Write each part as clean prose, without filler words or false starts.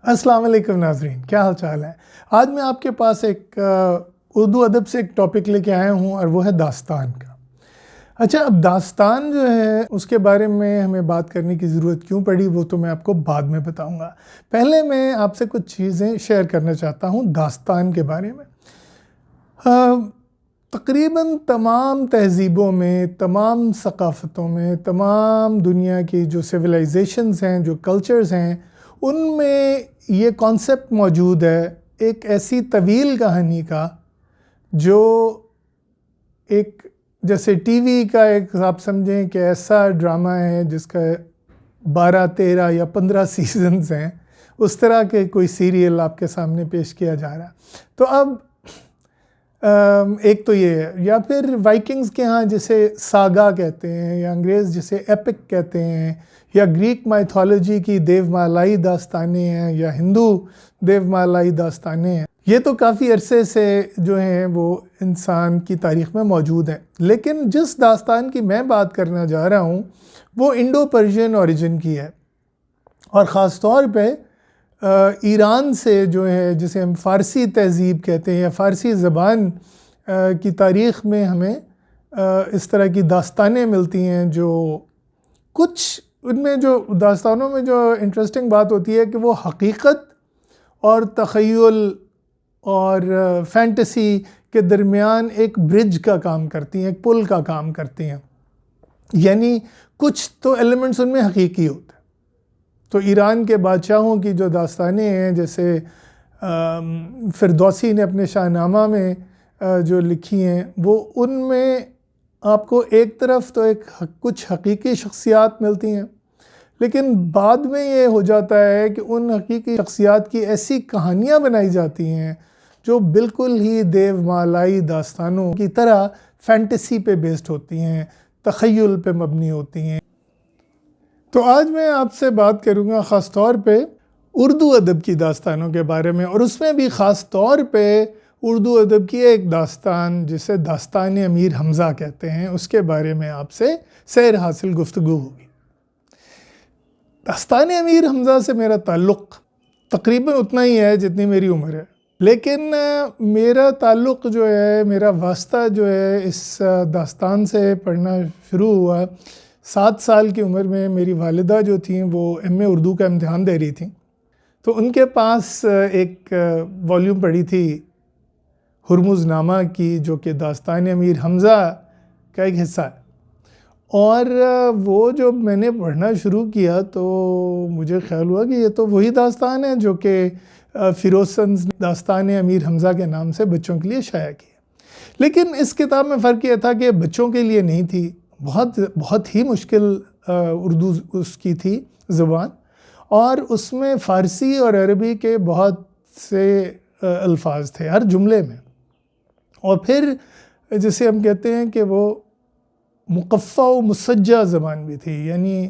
السلام علیکم ناظرین، کیا حال چال ہے؟ آج میں آپ کے پاس ایک اردو ادب سے ایک ٹاپک لے کے آیا ہوں اور وہ ہے داستان کا۔ اچھا، اب داستان جو ہے اس کے بارے میں ہمیں بات کرنے کی ضرورت کیوں پڑی وہ تو میں آپ کو بعد میں بتاؤں گا۔ پہلے میں آپ سے کچھ چیزیں شیئر کرنا چاہتا ہوں داستان کے بارے میں۔ تقریباً تمام تہذیبوں میں، تمام ثقافتوں میں، تمام دنیا کی جو سویلائزیشنز ہیں، جو کلچرز ہیں، ان میں یہ کانسیپٹ موجود ہے ایک ایسی طویل کہانی کا جو ایک جیسے ٹی وی کا ایک آپ سمجھیں کہ ایسا ڈرامہ ہے جس کا 12 13 یا 15 سیزنز ہیں، اس طرح کے کوئی سیریل آپ کے سامنے پیش کیا جا رہا۔ تو اب ایک تو یہ ہے، یا پھر وائکنگز کے ہاں جسے ساگا کہتے ہیں، یا انگریز جسے ایپک کہتے ہیں، یا گریک مائتھولوجی کی دیو مالائی داستانیں ہیں، یا ہندو دیو مالائی داستانیں ہیں۔ یہ تو کافی عرصے سے جو ہیں وہ انسان کی تاریخ میں موجود ہیں، لیکن جس داستان کی میں بات کرنا جا رہا ہوں وہ انڈو پرشین اوریجن کی ہے، اور خاص طور پہ ایران سے جو ہے جسے ہم فارسی تہذیب کہتے ہیں، یا فارسی زبان کی تاریخ میں ہمیں اس طرح کی داستانیں ملتی ہیں، جو کچھ ان میں جو داستانوں میں جو انٹرسٹنگ بات ہوتی ہے کہ وہ حقیقت اور تخیل اور فینٹیسی کے درمیان ایک برج کا کام کرتی ہیں، ایک پل کا کام کرتی ہیں، یعنی کچھ تو ایلیمنٹس ان میں حقیقی ہوتے ہیں۔ تو ایران کے بادشاہوں کی جو داستانیں ہیں، جیسے فردوسی نے اپنے شاہ نامہ میں جو لکھی ہیں، وہ ان میں آپ کو ایک طرف تو کچھ حقیقی شخصیات ملتی ہیں، لیکن بعد میں یہ ہو جاتا ہے کہ ان حقیقی شخصیات کی ایسی کہانیاں بنائی جاتی ہیں جو بالکل ہی دیو مالائی داستانوں کی طرح فینٹیسی پہ بیسڈ ہوتی ہیں، تخیل پہ مبنی ہوتی ہیں۔ تو آج میں آپ سے بات کروں گا خاص طور پہ اردو ادب کی داستانوں کے بارے میں، اور اس میں بھی خاص طور پہ اردو ادب کی ایک داستان جسے داستان امیر حمزہ کہتے ہیں، اس کے بارے میں آپ سے سیر حاصل گفتگو ہوگی۔ داستان امیر حمزہ سے میرا تعلق تقریباً اتنا ہی ہے جتنی میری عمر ہے، لیکن میرا تعلق جو ہے، میرا واسطہ جو ہے اس داستان سے پڑھنا شروع ہوا 7 سال کی عمر میں۔ میری والدہ جو تھیں وہ ایم اے اردو کا امتحان دے رہی تھیں، تو ان کے پاس ایک والیوم پڑھی تھی ہرمز نامہ کی، جو کہ داستان امیر حمزہ کا ایک حصہ ہے، اور وہ جب میں نے پڑھنا شروع کیا تو مجھے خیال ہوا کہ یہ تو وہی داستان ہے جو کہ فیروز سنز داستان امیر حمزہ کے نام سے بچوں کے لیے شائع کی ہے۔ لیکن اس کتاب میں فرق یہ تھا کہ بچوں کے لیے نہیں تھی، بہت ہی مشکل اردو اس کی تھی زبان، اور اس میں فارسی اور عربی کے بہت سے الفاظ تھے ہر جملے میں، اور پھر جسے ہم کہتے ہیں کہ وہ مقفع و مسجع زبان بھی تھی، یعنی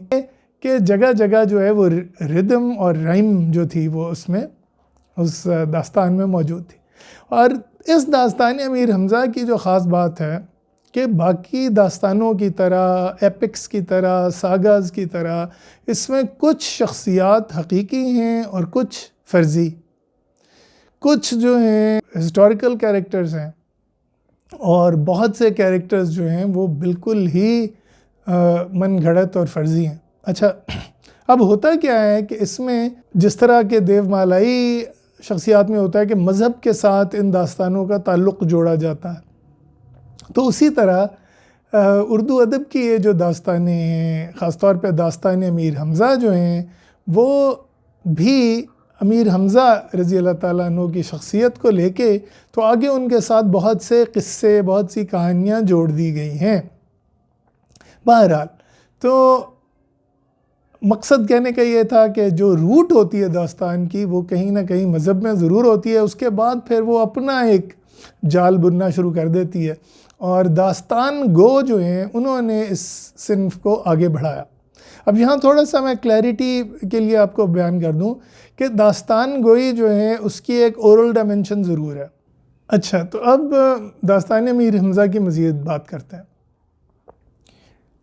کہ جگہ جگہ جو ہے وہ ردم اور رائم جو تھی وہ اس داستان میں موجود تھی۔ اور اس داستان امیر حمزہ کی جو خاص بات ہے کہ باقی داستانوں کی طرح، ایپکس کی طرح، ساگاز کی طرح، اس میں کچھ شخصیات حقیقی ہیں اور کچھ فرضی، کچھ جو ہیں ہسٹوریکل کیریکٹرز ہیں، اور بہت سے کیریکٹرز جو ہیں وہ بالکل ہی من گھڑت اور فرضی ہیں۔ اچھا، اب ہوتا کیا ہے کہ اس میں جس طرح کے دیو مالائی شخصیات میں ہوتا ہے کہ مذہب کے ساتھ ان داستانوں کا تعلق جوڑا جاتا ہے، تو اسی طرح اردو ادب کی یہ جو داستانیں ہیں، خاص طور پہ داستان امیر حمزہ جو ہیں، وہ بھی امیر حمزہ رضی اللہ تعالیٰ عنہ کی شخصیت کو لے کے تو آگے ان کے ساتھ بہت سے قصے، بہت سی کہانیاں جوڑ دی گئی ہیں۔ بہرحال تو مقصد کہنے کا یہ تھا کہ جو روٹ ہوتی ہے داستان کی وہ کہیں نہ کہیں مذہب میں ضرور ہوتی ہے، اس کے بعد پھر وہ اپنا ایک جال بننا شروع کر دیتی ہے، اور داستان گو جو ہیں انہوں نے اس صنف کو آگے بڑھایا۔ اب یہاں تھوڑا سا میں کلیئرٹی کے لیے آپ کو بیان کر دوں کہ داستان گوئی جو ہے اس کی ایک اورل ڈائمنشن ضرور ہے۔ اچھا، تو اب داستان امیر حمزہ کی مزید بات کرتے ہیں۔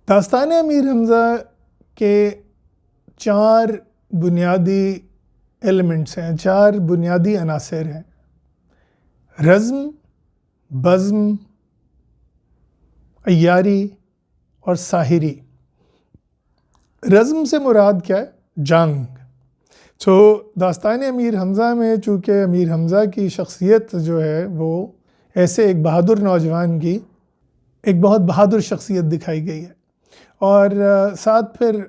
داستان امیر حمزہ کے 4 بنیادی ایلیمنٹس ہیں، 4 بنیادی عناصر ہیں: رزم، بزم، عیاری اور ساحری۔ رزم سے مراد کیا ہے؟ جنگ۔ تو داستان امیر حمزہ میں چونکہ امیر حمزہ کی شخصیت جو ہے وہ ایسے ایک بہادر نوجوان کی ایک بہت بہادر شخصیت دکھائی گئی ہے، اور ساتھ پھر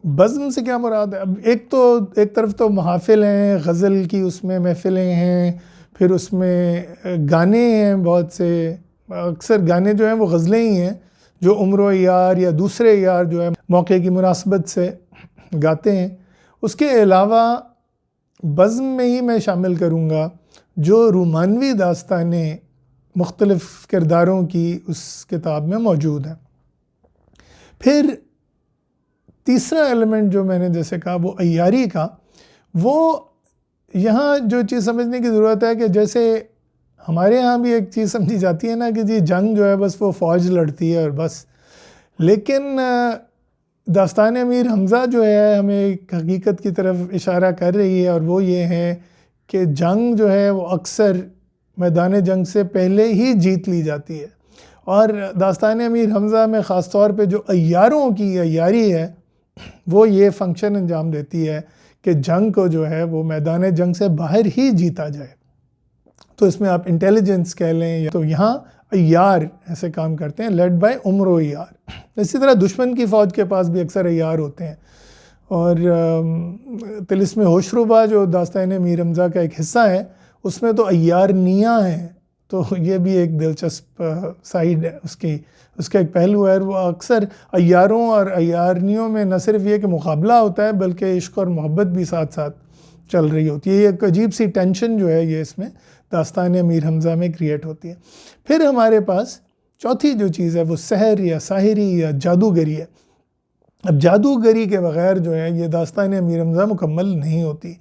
بزم سے کیا مراد ہے؟ اب ایک طرف تو محافل ہیں، غزل کی اس میں محفلیں ہیں، پھر اس میں گانے ہیں بہت سے، اکثر گانے جو ہیں وہ غزلیں ہی ہیں جو عمر و یار یا دوسرے یار جو ہے موقع کی مناسبت سے گاتے ہیں۔ اس کے علاوہ بزم میں ہی میں شامل کروں گا جو رومانوی داستانیں مختلف کرداروں کی اس کتاب میں موجود ہیں۔ پھر تیسرا ایلیمنٹ جو میں نے جیسے کہا وہ عیاری کا، وہ یہاں جو چیز سمجھنے کی ضرورت ہے کہ جیسے ہمارے ہاں بھی ایک چیز سمجھی جاتی ہے نا کہ جی جنگ جو ہے بس وہ فوج لڑتی ہے اور بس، لیکن داستان امیر حمزہ جو ہے ہمیں ایک حقیقت کی طرف اشارہ کر رہی ہے، اور وہ یہ ہے کہ جنگ جو ہے وہ اکثر میدان جنگ سے پہلے ہی جیت لی جاتی ہے، اور داستان امیر حمزہ میں خاص طور پہ جو عیاروں کی عیاری ہے وہ یہ فنکشن انجام دیتی ہے کہ جنگ کو جو ہے وہ میدان جنگ سے باہر ہی جیتا جائے۔ تو اس میں آپ انٹیلیجنس کہہ لیں، تو یہاں عیار ایسے کام کرتے ہیں، لیڈ بائی عمر و یار۔ اسی طرح دشمن کی فوج کے پاس بھی اکثر عیار ہوتے ہیں، اور طلسم ہوشربا جو داستان امیر حمزہ کا ایک حصہ ہے اس میں تو عیارنیاں ہیں، تو یہ بھی ایک دلچسپ سائیڈ ہے اس کا ایک پہلو ہے۔ وہ اکثر عیاروں اور عیارنیوں میں نہ صرف یہ کہ مقابلہ ہوتا ہے بلکہ عشق اور محبت بھی ساتھ ساتھ چل رہی ہوتی ہے۔ یہ ایک عجیب سی ٹینشن جو ہے یہ اس میں داستان امیر حمزہ میں کریٹ ہوتی ہے۔ پھر ہمارے پاس چوتھی جو چیز ہے وہ سحر یا ساحری یا جادوگری ہے۔ اب جادوگری کے بغیر جو ہے یہ داستان امیر حمزہ مکمل نہیں ہوتی،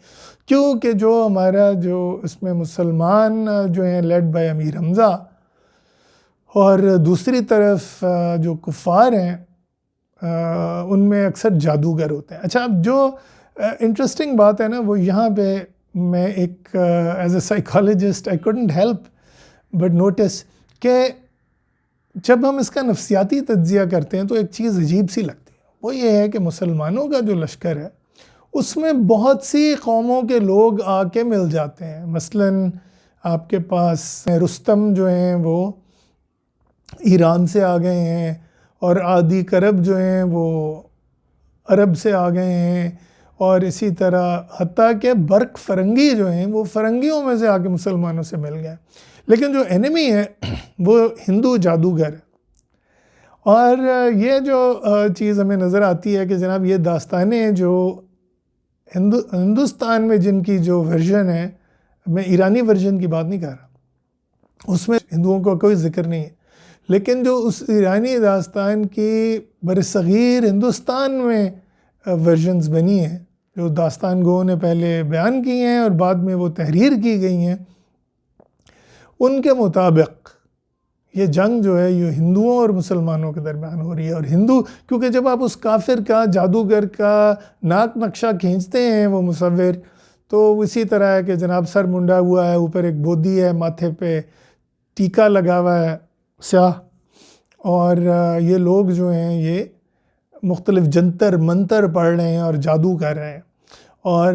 کیونکہ جو ہمارا جو اس میں مسلمان جو ہیں لیڈ بائی امیر حمزہ، اور دوسری طرف جو کفار ہیں ان میں اکثر جادوگر ہوتے ہیں۔ اچھا، اب جو انٹرسٹنگ بات ہے نا وہ یہاں پہ میں ایک as a psychologist I couldn't help but notice کہ جب ہم اس کا نفسیاتی تجزیہ کرتے ہیں تو ایک چیز عجیب سی لگتی ہے، وہ یہ ہے کہ مسلمانوں کا جو لشکر ہے اس میں بہت سی قوموں کے لوگ آ کے مل جاتے ہیں۔ مثلاً آپ کے پاس رستم جو ہیں وہ ایران سے آ گئے ہیں، اور عادی کرب جو ہیں وہ عرب سے آ گئے ہیں، اور اسی طرح حتیٰ کہ برق فرنگی جو ہیں وہ فرنگیوں میں سے آ کے مسلمانوں سے مل گئے، لیکن جو انیمی ہے وہ ہندو جادوگر ہے۔ اور یہ جو چیز ہمیں نظر آتی ہے کہ جناب یہ داستانیں جو ہندوستان میں جن کی جو ورژن ہے، میں ایرانی ورژن کی بات نہیں کر رہا، اس میں ہندوؤں کا کوئی ذکر نہیں ہے، لیکن جو اس ایرانی داستان کی برصغیر ہندوستان میں ورژنز بنی ہیں، جو داستان گو نے پہلے بیان کی ہیں اور بعد میں وہ تحریر کی گئی ہیں، ان کے مطابق یہ جنگ جو ہے یہ ہندوؤں اور مسلمانوں کے درمیان ہو رہی ہے۔ اور ہندو کیونکہ جب آپ اس کافر کا جادوگر کا ناک نقشہ کھینچتے ہیں وہ مصور، تو اسی طرح ہے کہ جناب سر منڈا ہوا ہے، اوپر ایک بودی ہے، ماتھے پہ ٹیکا لگا ہوا ہے سیاہ، اور یہ لوگ جو ہیں یہ مختلف جنتر منتر پڑھ رہے ہیں اور جادو کر رہے ہیں، اور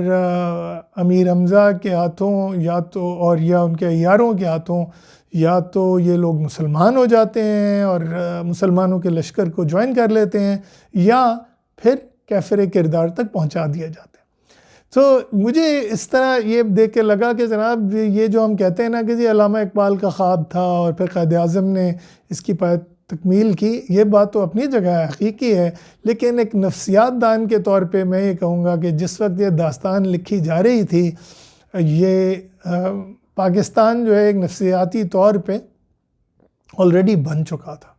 امیر حمزہ کے ہاتھوں یا تو اور یا ان کے عیاروں کے ہاتھوں یا تو یہ لوگ مسلمان ہو جاتے ہیں اور مسلمانوں کے لشکر کو جوائن کر لیتے ہیں، یا پھر کافر کردار تک پہنچا دیا جاتا ہے۔ تو مجھے اس طرح یہ دیکھ کے لگا کہ جناب یہ جو ہم کہتے ہیں نا کہ جی علامہ اقبال کا خواب تھا اور پھر قائد اعظم نے اس کی تکمیل کی، یہ بات تو اپنی جگہ حقیقی ہے، لیکن ایک نفسیات دان کے طور پہ میں یہ کہوں گا کہ جس وقت یہ داستان لکھی جا رہی تھی، یہ پاکستان جو ہے ایک نفسیاتی طور پہ آلریڈی بن چکا تھا،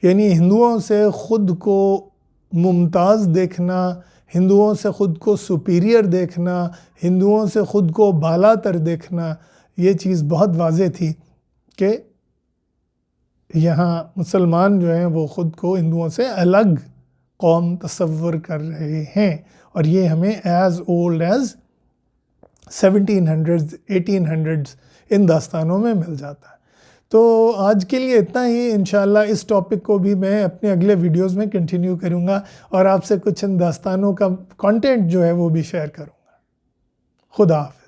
یعنی ہندوؤں سے خود کو ممتاز دیکھنا، ہندوؤں سے خود کو سپیریئر دیکھنا، ہندوؤں سے خود کو بالا تر دیکھنا، یہ چیز بہت واضح تھی کہ یہاں مسلمان جو ہیں وہ خود کو ہندوؤں سے الگ قوم تصور کر رہے ہیں، اور یہ ہمیں as old as 1700s 1800s ان داستانوں میں مل جاتا ہے۔ تو آج کے لیے اتنا ہی، انشاءاللہ اس ٹاپک کو بھی میں اپنے اگلے ویڈیوز میں کنٹینیو کروں گا اور آپ سے کچھ ان داستانوں کا کانٹینٹ جو ہے وہ بھی شیئر کروں گا۔ خدا حافظ۔